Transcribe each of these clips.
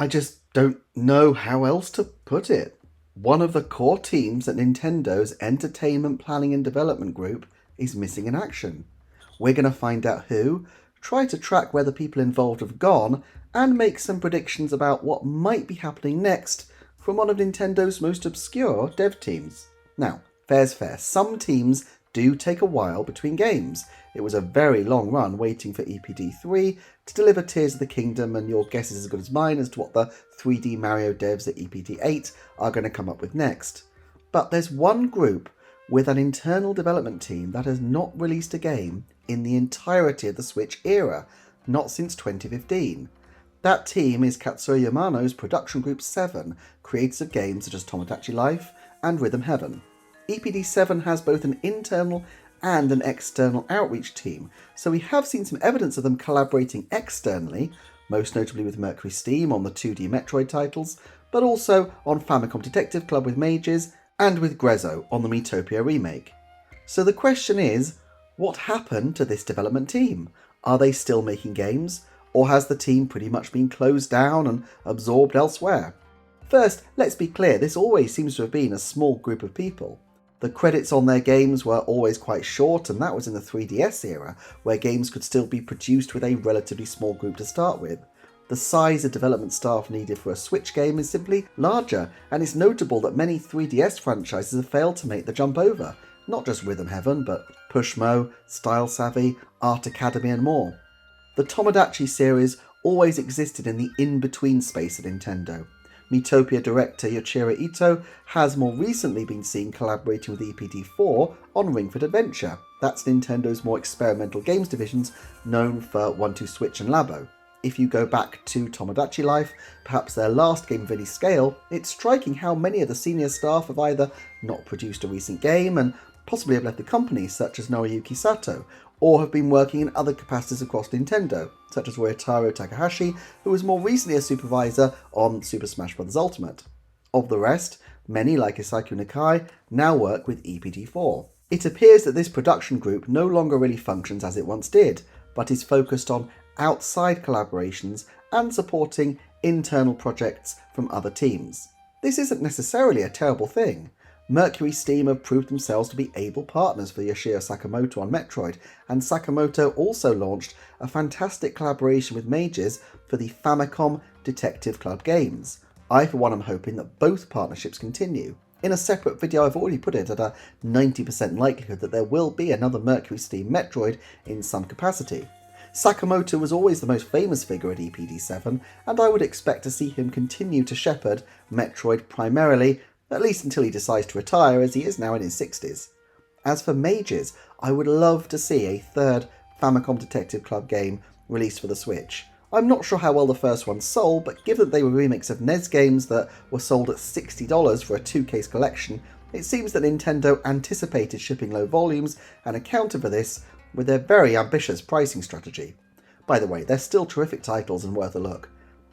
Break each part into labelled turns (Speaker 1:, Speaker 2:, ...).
Speaker 1: I just don't know how else to put it. One of the core teams at Nintendo's Entertainment Planning and Development Group is missing in action. We're going to find out who, try to track where the people involved have gone, and make some predictions about what might be happening next from one of Nintendo's most obscure dev teams. Now, fair's fair, some teams do take a while between games. It was a very long run waiting for EPD3 to deliver Tears of the Kingdom, and your guess is as good as mine as to what the 3D Mario devs at EPD8 are going to come up with next. But there's one group with an internal development team that has not released a game in the entirety of the Switch era, not since 2015. That team is Katsuya Yamano's Production Group 7, creators of games such as Tomodachi Life and Rhythm Heaven. EPD7 has both an internal and an external outreach team, so we have seen some evidence of them collaborating externally, most notably with Mercury Steam on the 2D Metroid titles, but also on Famicom Detective Club with Mages, and with Grezzo on the Miitopia remake. So the question is, what happened to this development team? Are they still making games, or has the team pretty much been closed down and absorbed elsewhere? First, let's be clear, this always seems to have been a small group of people. The credits on their games were always quite short, and that was in the 3DS era, where games could still be produced with a relatively small group to start with. The size of development staff needed for a Switch game is simply larger, and it's notable that many 3DS franchises have failed to make the jump over. Not just Rhythm Heaven, but Pushmo, Style Savvy, Art Academy and more. The Tomodachi series always existed in the in-between space at Nintendo. Miitopia director Yoichiro Ito has more recently been seen collaborating with EPD4 on Ring Fit Adventure. That's Nintendo's more experimental games divisions known for 1-2-Switch and Labo. If you go back to Tomodachi Life, perhaps their last game of any scale, it's striking how many of the senior staff have either not produced a recent game and possibly have left the company, such as Noriyuki Sato, or have been working in other capacities across Nintendo, such as Ryotaro Takahashi, who was more recently a supervisor on Super Smash Bros. Ultimate. Of the rest, many like Isaku Nakai now work with EPD4. It appears that this production group no longer really functions as it once did, but is focused on outside collaborations and supporting internal projects from other teams. This isn't necessarily a terrible thing. Mercury Steam have proved themselves to be able partners for Yoshio Sakamoto on Metroid, and Sakamoto also launched a fantastic collaboration with Mages for the Famicom Detective Club games. I for one am hoping that both partnerships continue. In a separate video I've already put it at a 90% likelihood that there will be another Mercury Steam Metroid in some capacity. Sakamoto was always the most famous figure at EPD7, and I would expect to see him continue to shepherd Metroid primarily, at least until he decides to retire, as he is now in his 60s. As for Mages, I would love to see a third Famicom Detective Club game released for the Switch. I'm not sure how well the first one sold, but given that they were remakes of NES games that were sold at $60 for a 2-case collection, it seems that Nintendo anticipated shipping low volumes and accounted for this with their very ambitious pricing strategy. By the way, they're still terrific titles and worth a look.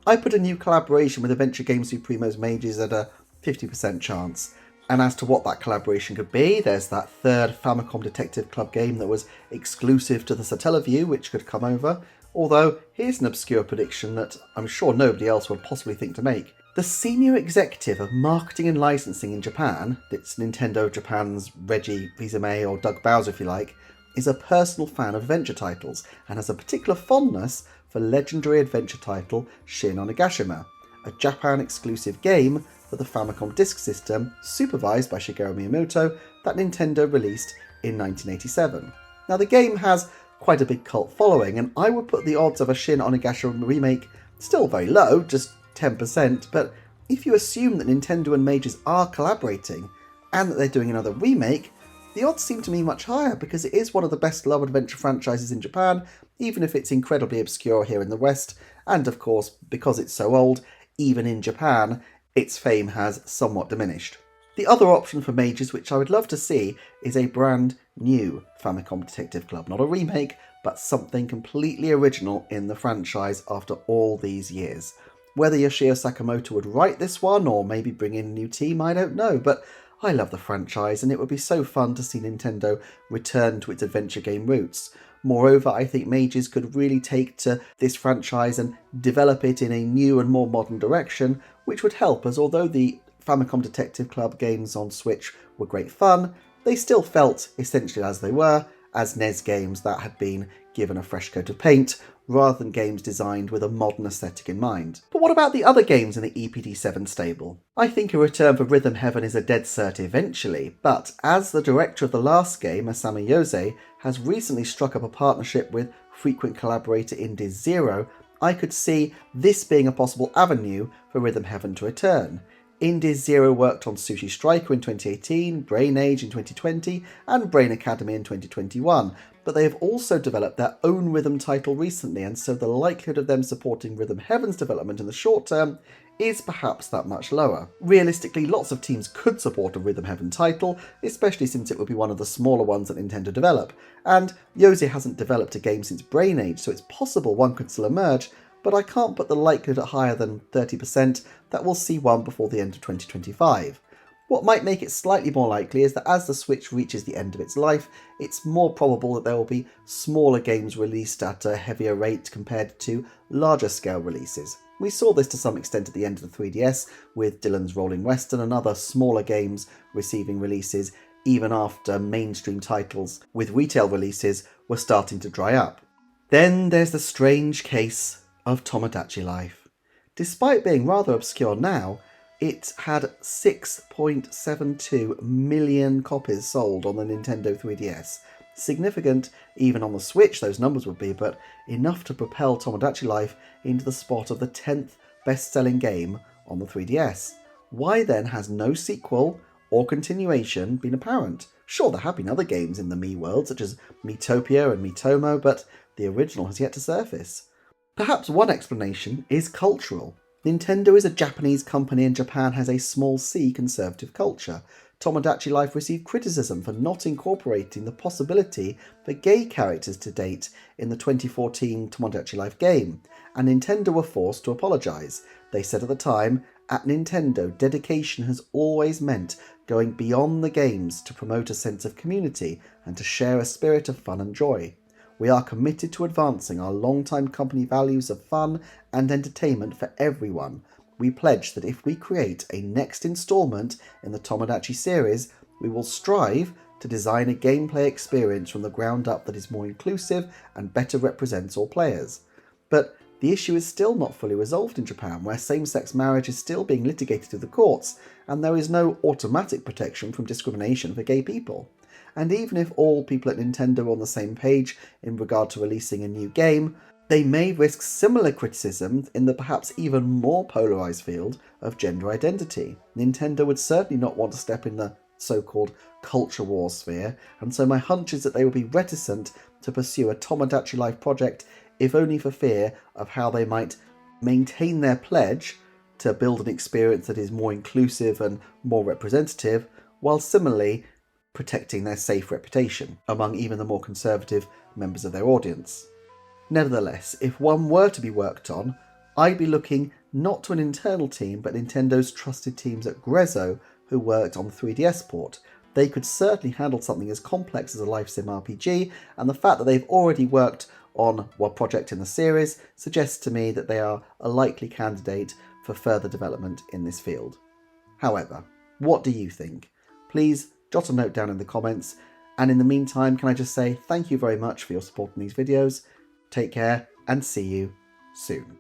Speaker 1: I put a new collaboration with Adventure Game Supremo's Mages at a 50% chance. And as to what that collaboration could be, there's that third Famicom Detective Club game that was exclusive to the Satellaview, which could come over. Although, here's an obscure prediction that I'm sure nobody else would possibly think to make. The senior executive of marketing and licensing in Japan, that's Nintendo Japan's Reggie Fils-Aimé or Doug Bowser if you like, is a personal fan of adventure titles and has a particular fondness for legendary adventure title Shin Onigashima, a Japan-exclusive game for the Famicom Disk System, supervised by Shigeru Miyamoto, that Nintendo released in 1987. Now the game has quite a big cult following, and I would put the odds of a Shin Onigashima remake still very low, just 10%, but if you assume that Nintendo and Mages are collaborating, and that they're doing another remake, the odds seem to me much higher, because it is one of the best loved adventure franchises in Japan, even if it's incredibly obscure here in the West, and of course, because it's so old, even in Japan, its fame has somewhat diminished. The other option for Mages, which I would love to see, is a brand new Famicom Detective Club. Not a remake, but something completely original in the franchise after all these years. Whether Yoshio Sakamoto would write this one, or maybe bring in a new team, I don't know, but I love the franchise, and it would be so fun to see Nintendo return to its adventure game roots. Moreover, I think Mages could really take to this franchise and develop it in a new and more modern direction, which would help, as although the Famicom Detective Club games on Switch were great fun, they still felt essentially as they were, as NES games that had been given a fresh coat of paint, rather than games designed with a modern aesthetic in mind. But what about the other games in the EPD7 stable? I think a return for Rhythm Heaven is a dead cert eventually, but as the director of the last game, Masami Yose, has recently struck up a partnership with frequent collaborator Indies Zero, I could see this being a possible avenue for Rhythm Heaven to return. Indies Zero worked on Sushi Striker in 2018, Brain Age in 2020, and Brain Academy in 2021, but they have also developed their own rhythm title recently, and so the likelihood of them supporting Rhythm Heaven's development in the short term is perhaps that much lower. Realistically, lots of teams could support a Rhythm Heaven title, especially since it would be one of the smaller ones that Nintendo develop, and Yose hasn't developed a game since Brain Age, so it's possible one could still emerge, but I can't put the likelihood at higher than 30% that we'll see one before the end of 2025. What might make it slightly more likely is that as the Switch reaches the end of its life, it's more probable that there will be smaller games released at a heavier rate compared to larger scale releases. We saw this to some extent at the end of the 3DS, with Dylan's Rolling Western and other smaller games receiving releases even after mainstream titles with retail releases were starting to dry up. Then there's the strange case of Tomodachi Life. Despite being rather obscure now, it had 6.72 million copies sold on the Nintendo 3DS. Significant, even on the Switch those numbers would be, but enough to propel Tomodachi Life into the spot of the 10th best-selling game on the 3DS. Why then has no sequel or continuation been apparent? Sure, there have been other games in the Mii world, such as Miitopia and Miitomo, but the original has yet to surface. Perhaps one explanation is cultural. Nintendo is a Japanese company and Japan has a small c conservative culture. Tomodachi Life received criticism for not incorporating the possibility for gay characters to date in the 2014 Tomodachi Life game, and Nintendo were forced to apologise. They said at the time, "At Nintendo, dedication has always meant going beyond the games to promote a sense of community and to share a spirit of fun and joy. We are committed to advancing our long-time company values of fun and entertainment for everyone. We pledge that if we create a next installment in the Tomodachi series, we will strive to design a gameplay experience from the ground up that is more inclusive and better represents all players." But the issue is still not fully resolved in Japan, where same-sex marriage is still being litigated through the courts, and there is no automatic protection from discrimination for gay people. And even if all people at Nintendo are on the same page in regard to releasing a new game, they may risk similar criticism in the perhaps even more polarised field of gender identity. Nintendo would certainly not want to step in the so-called culture war sphere, and so my hunch is that they would be reticent to pursue a Tomodachi Life project, if only for fear of how they might maintain their pledge to build an experience that is more inclusive and more representative, while similarly protecting their safe reputation among even the more conservative members of their audience. Nevertheless, if one were to be worked on, I'd be looking not to an internal team, but Nintendo's trusted teams at Grezzo, who worked on the 3DS port. They could certainly handle something as complex as a life sim RPG, and the fact that they've already worked on one project in the series suggests to me that they are a likely candidate for further development in this field. However, what do you think? Please jot a note down in the comments, and in the meantime, can I just say thank you very much for your support in these videos. Take care and see you soon.